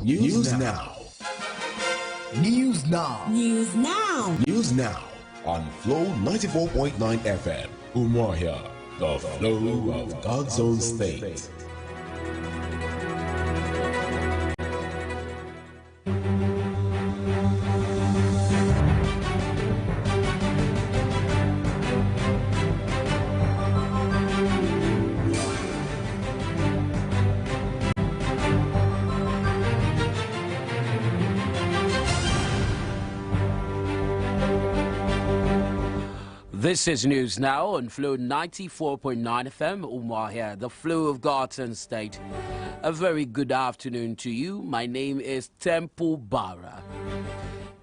News now. News now. News now. News now on Flow 94.9 FM. Umuahia, the flow of God's own state. This is News Now on Flow 94.9 FM. Umar here, the flow of God's and state. A very good afternoon to you. My name is Temple Barrah.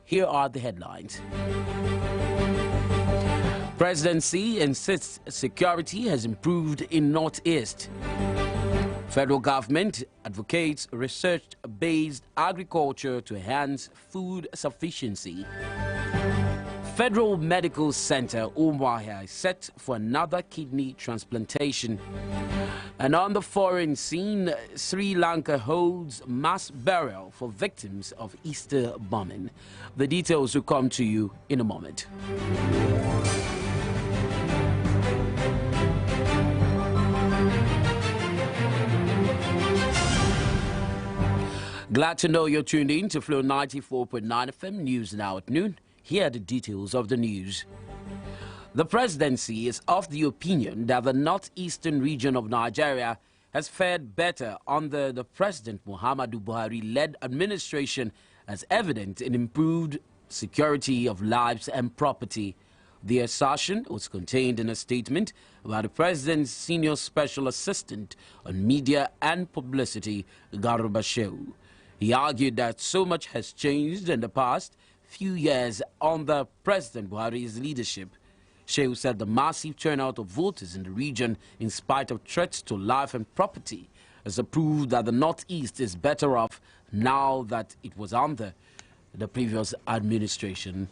Here are the headlines. Presidency insists security has improved in Northeast. Federal government advocates research-based agriculture to enhance food sufficiency. Federal Medical Center, Umuahia, is set for another kidney transplantation. And on the foreign scene, Sri Lanka holds mass burial for victims of Easter bombing. The details will come to you in a moment. Glad to know you're tuned in to Flow 94.9 FM News Now at noon. Here are the details of the news. The presidency is of the opinion that the northeastern region of Nigeria has fared better under the President Muhammadu Buhari-led administration, as evident in improved security of lives and property. The assertion was contained in a statement by the President's Senior Special Assistant on Media and Publicity, Garba Shehu. He argued that so much has changed in the past few years under President Buhari's leadership. Shehu said the massive turnout of voters in the region, in spite of threats to life and property, has proved that the Northeast is better off now that it was under the previous administration.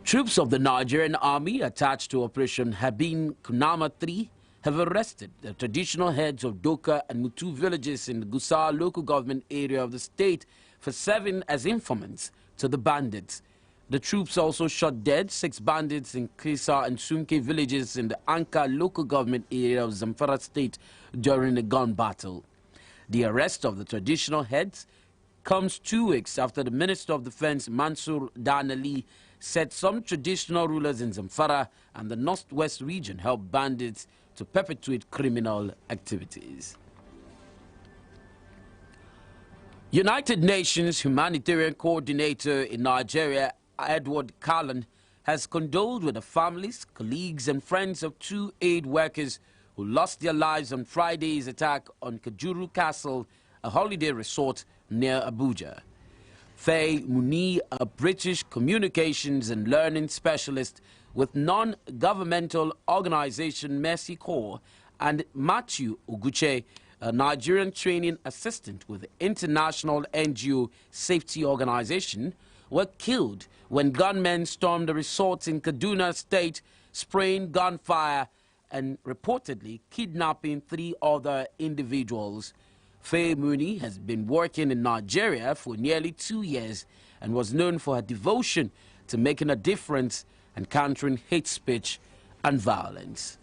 Troops of the Nigerian army attached to Operation Habin Kunama 3 have arrested the traditional heads of Doka and Mutu villages in the Gusau local government area of the state for serving as informants to the bandits. The troops also shot dead 6 bandits in Kisa and Sumke villages in the Anka local government area of Zamfara state during a gun battle. The arrest of the traditional heads comes 2 weeks after the Minister of Defense Mansur Danali said some traditional rulers in Zamfara and the northwest region helped bandits to perpetuate criminal activities. United Nations Humanitarian Coordinator in Nigeria, Edward Callan, has condoled with the families, colleagues and friends of 2 aid workers who lost their lives on Friday's attack on Kajuru Castle, a holiday resort near Abuja. Faye Muni, a British communications and learning specialist with non-governmental organization Mercy Corps, and Matthew Uguche, a Nigerian training assistant with the international NGO safety organization, were killed when gunmen stormed a resort in Kaduna State, spraying gunfire and reportedly kidnapping 3 other individuals. Faye Mooney has been working in Nigeria for nearly 2 years and was known for her devotion to making a difference and countering hate speech and violence.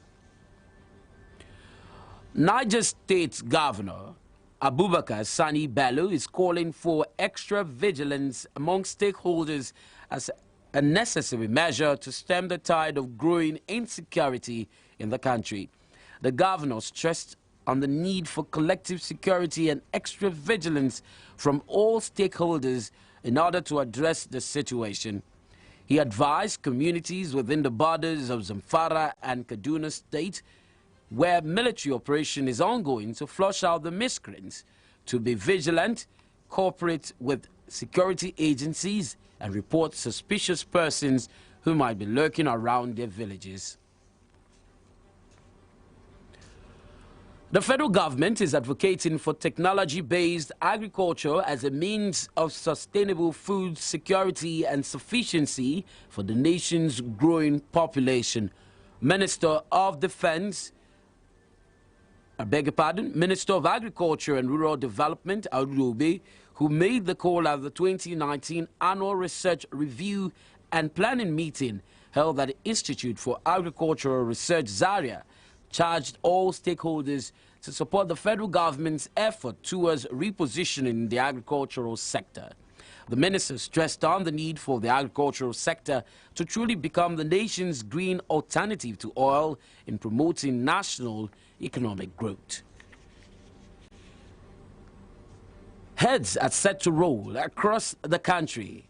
Niger State Governor Abubakar Sani Bello is calling for extra vigilance among stakeholders as a necessary measure to stem the tide of growing insecurity in the country. The governor stressed on the need for collective security and extra vigilance from all stakeholders in order to address the situation. He advised communities within the borders of Zamfara and Kaduna State, where military operation is ongoing, to flush out the miscreants, to be vigilant, cooperate with security agencies, and report suspicious persons who might be lurking around their villages. The federal government is advocating for technology-based agriculture as a means of sustainable food security and sufficiency for the nation's growing population. Minister of Defense Minister of Agriculture and Rural Development, Aruobe, who made the call at the 2019 Annual Research Review and Planning Meeting held at the Institute for Agricultural Research, Zaria, charged all stakeholders to support the federal government's effort towards repositioning the agricultural sector. The minister stressed on the need for the agricultural sector to truly become the nation's green alternative to oil in promoting national economic growth. Heads are set to roll across the country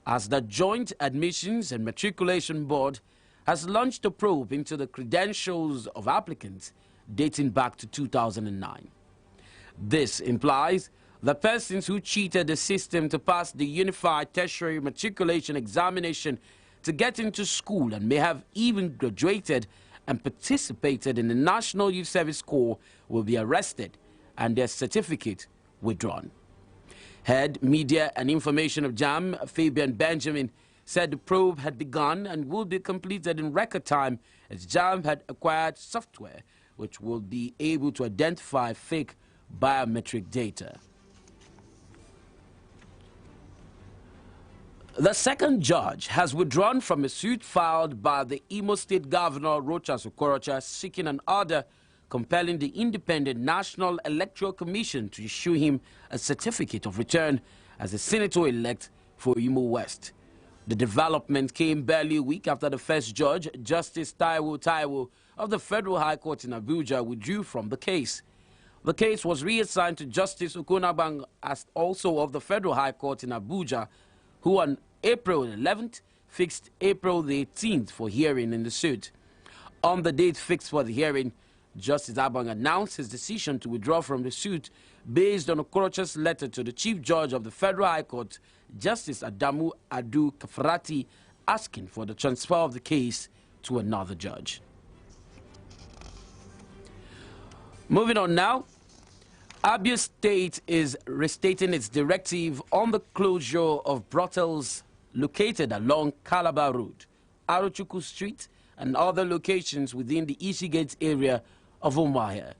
as the Joint Admissions and Matriculation Board has launched a probe into the credentials of applicants dating back to 2009. This implies the persons who cheated the system to pass the Unified Tertiary Matriculation Examination to get into school and may have even graduated and participated in the National Youth Service Corps will be arrested and their certificate withdrawn. Head Media and Information of JAM, Fabian Benjamin, said the probe had begun and will be completed in record time as JAM had acquired software which will be able to identify fake biometric data. The second judge has withdrawn from a suit filed by the Imo State Governor Rochas Okorocha seeking an order compelling the Independent National Electoral Commission to issue him a certificate of return as a senator-elect for Imo West. The development came barely a week after the first judge, Justice Taiwo of the Federal High Court in Abuja, withdrew from the case. The case was reassigned to Justice Okonabang, as also of the Federal High Court in Abuja, who on April 11th fixed April the 18th for hearing in the suit. On the date fixed for the hearing, Justice Abang announced his decision to withdraw from the suit based on Okorocha's letter to the Chief Judge of the Federal High Court, Justice Adamu Adu Kafarati, asking for the transfer of the case to another judge. Moving on now, Abia State is restating its directive on the closure of brothels located along Calabar Road, Arochukwu Street, and other locations within the Ishigate area of Umuahia.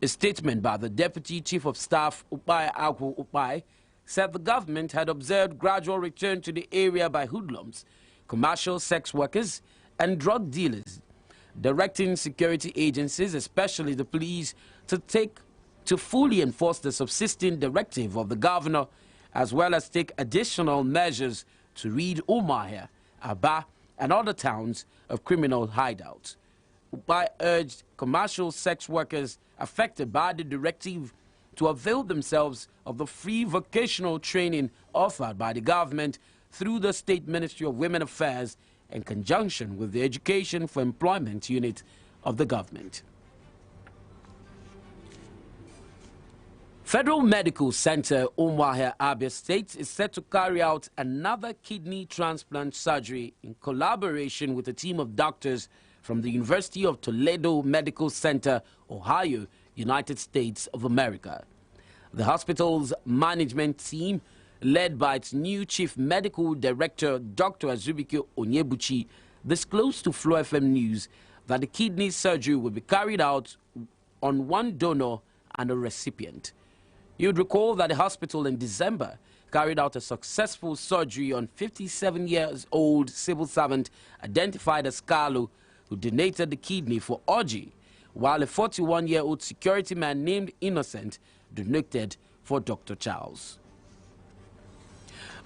A statement by the Deputy Chief of Staff, Upai Agwu Upai, said the government had observed gradual return to the area by hoodlums, commercial sex workers, and drug dealers, directing security agencies, especially the police, to fully enforce the subsisting directive of the governor, as well as take additional measures to rid Umuahia, Aba, and other towns of criminal hideouts. Upai urged commercial sex workers affected by the directive to avail themselves of the free vocational training offered by the government through the State Ministry of Women Affairs in conjunction with the Education for Employment Unit of the government. Federal Medical Center Umuahia, Abia State is set to carry out another kidney transplant surgery in collaboration with a team of doctors from the University of Toledo Medical Center, Ohio, United States of America. The hospital's management team, led by its new Chief Medical Director, Dr. Azubike Onyebuchi, disclosed to Flow FM News that the kidney surgery will be carried out on one donor and a recipient. You'd recall that the hospital in December carried out a successful surgery on 57-year-old civil servant identified as Carlo, who donated the kidney for Oji, while a 41-year-old security man named Innocent donated for Dr. Charles.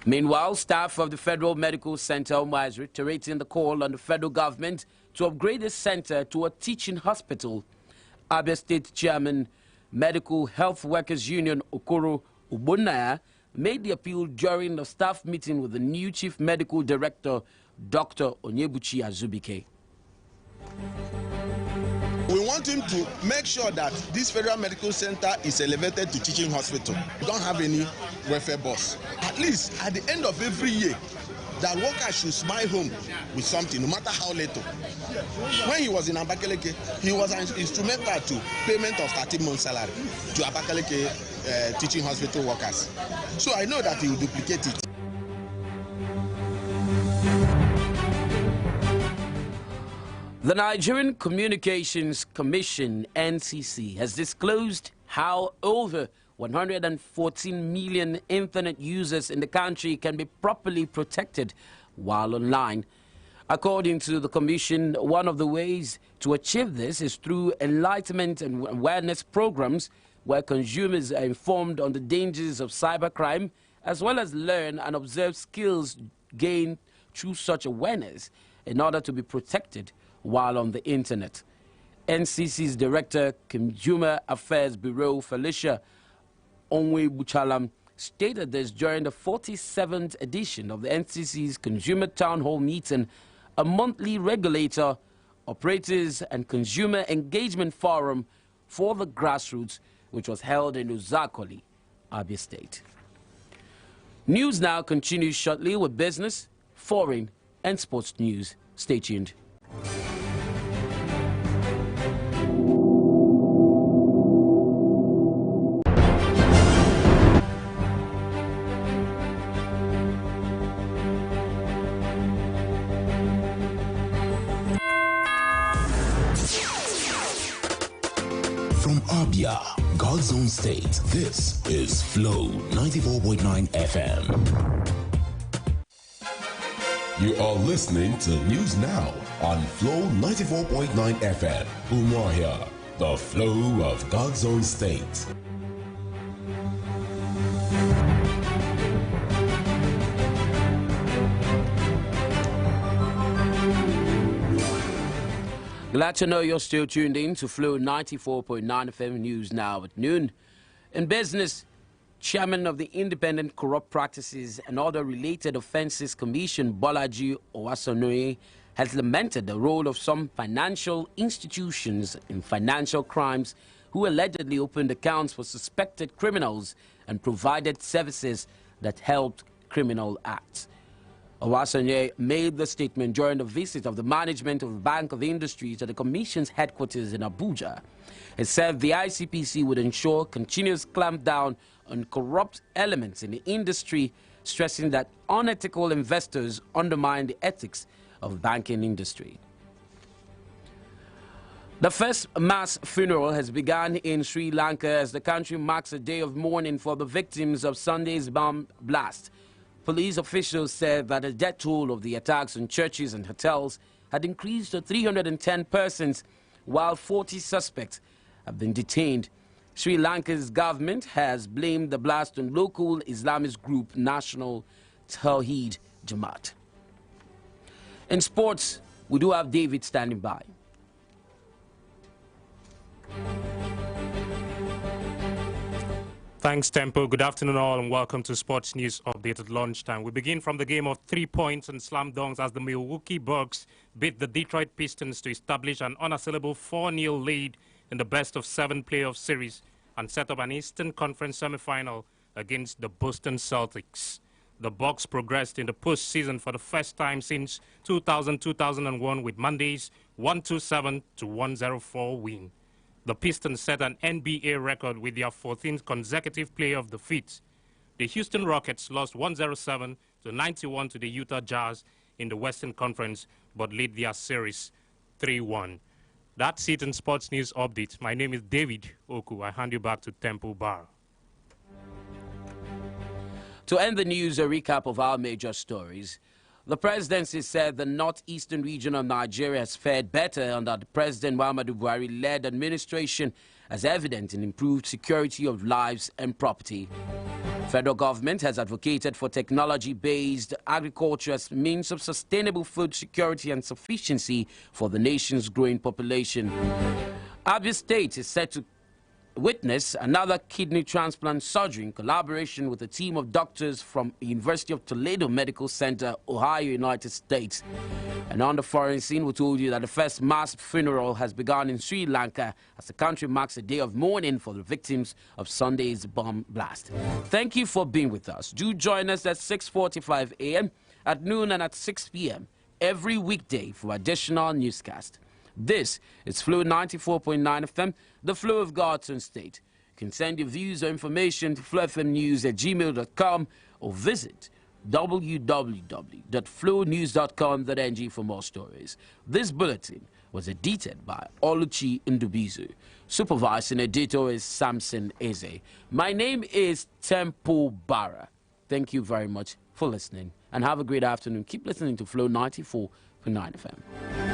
Meanwhile, staff of the Federal Medical Center is reiterating the call on the federal government to upgrade the center to a teaching hospital. Abia State Chairman, Medical Health Workers Union Okoro Ubunaya made the appeal during the staff meeting with the new Chief Medical Director, Dr. Onyebuchi Azubike. We want him to make sure that this Federal Medical Center is elevated to teaching hospital. We don't have any welfare boss. At least at the end of every year, that worker should smile home with something, no matter how little. When he was in Abakaleke, he was instrumental to payment of 13 months salary to Abakaleke teaching hospital workers. So I know that he will duplicate it. The Nigerian Communications Commission, NCC, has disclosed how over 114 million internet users in the country can be properly protected while online. According to the Commission, one of the ways to achieve this is through enlightenment and awareness programs where consumers are informed on the dangers of cybercrime, as well as learn and observe skills gained through such awareness in order to be protected while on the internet. NCC's Director, Consumer Affairs Bureau, Felicia Onwe-Buchalam, stated this during the 47th edition of the NCC's Consumer Town Hall meeting, a monthly regulator, operators and consumer engagement forum for the grassroots, which was held in Uzakoli, Abia State. News now continues shortly with business, foreign and sports news. Stay tuned. From Abia, God's own state, this is Flow 94.9 FM. You are listening to News Now on Flow 94.9 FM. Umuahia, the flow of God's own state. Glad to know you're still tuned in to Flow 94.9 FM News Now at noon. In business, Chairman of the Independent Corrupt Practices and Other Related Offences Commission, Bolaji Owasanoye, has lamented the role of some financial institutions in financial crimes who allegedly opened accounts for suspected criminals and provided services that helped criminal acts. Owasanoye made the statement during the visit of the management of the Bank of Industry to the Commission's headquarters in Abuja. He said the ICPC would ensure continuous clampdown on corrupt elements in the industry, stressing that unethical investors undermine the ethics of banking industry. The first mass funeral has begun in Sri Lanka as the country marks a day of mourning for the victims of Sunday's bomb blast. Police officials said that the death toll of the attacks on churches and hotels had increased to 310 persons, while 40 suspects have been detained. Sri Lanka's government has blamed the blast on local Islamist group National Tawheed Jamaat. In sports, we do have David standing by. Thanks, Tempo. Good afternoon, all, and welcome to Sports News Update at lunchtime. We begin from the game of 3 points and slam dunks as the Milwaukee Bucks beat the Detroit Pistons to establish an unassailable 4-0 lead in the best-of-7 playoff series and set up an Eastern Conference semifinal against the Boston Celtics. The Bucks progressed in the postseason for the first time since 2000-2001 with Monday's 127 to 104 win. The Pistons set an NBA record with their 14th consecutive playoff defeat. The Houston Rockets lost 107 to 91 to the Utah Jazz in the Western Conference, but lead their series 3-1. That's it in Sports News Update. My name is David Oku. I hand you back to Temple Barrah. To end the news, a recap of our major stories. The presidency said the northeastern region of Nigeria has fared better under the President Muhammadu Buhari-led administration, as evident in improved security of lives and property. Federal government has advocated for technology-based agriculture as means of sustainable food security and sufficiency for the nation's growing population. Abia State is set to witness another kidney transplant surgery in collaboration with a team of doctors from University of Toledo Medical Center, Ohio, United States. And on the foreign scene, we told you that the first mass funeral has begun in Sri Lanka as the country marks a day of mourning for the victims of Sunday's bomb blast. Thank you for being with us. Do join us at 6:45 a.m., at noon and at 6 p.m. every weekday for additional newscast. This is Flow 94.9 FM, the flow of God's own state. You can send your views or information to flowfmnews@gmail.com or visit www.flownews.com.ng for more stories. This bulletin was edited by Oluchi Ndubizu. Supervising editor is Samson Eze. My name is Temple Barrah. Thank you very much for listening and have a great afternoon. Keep listening to Flow 94.9 FM.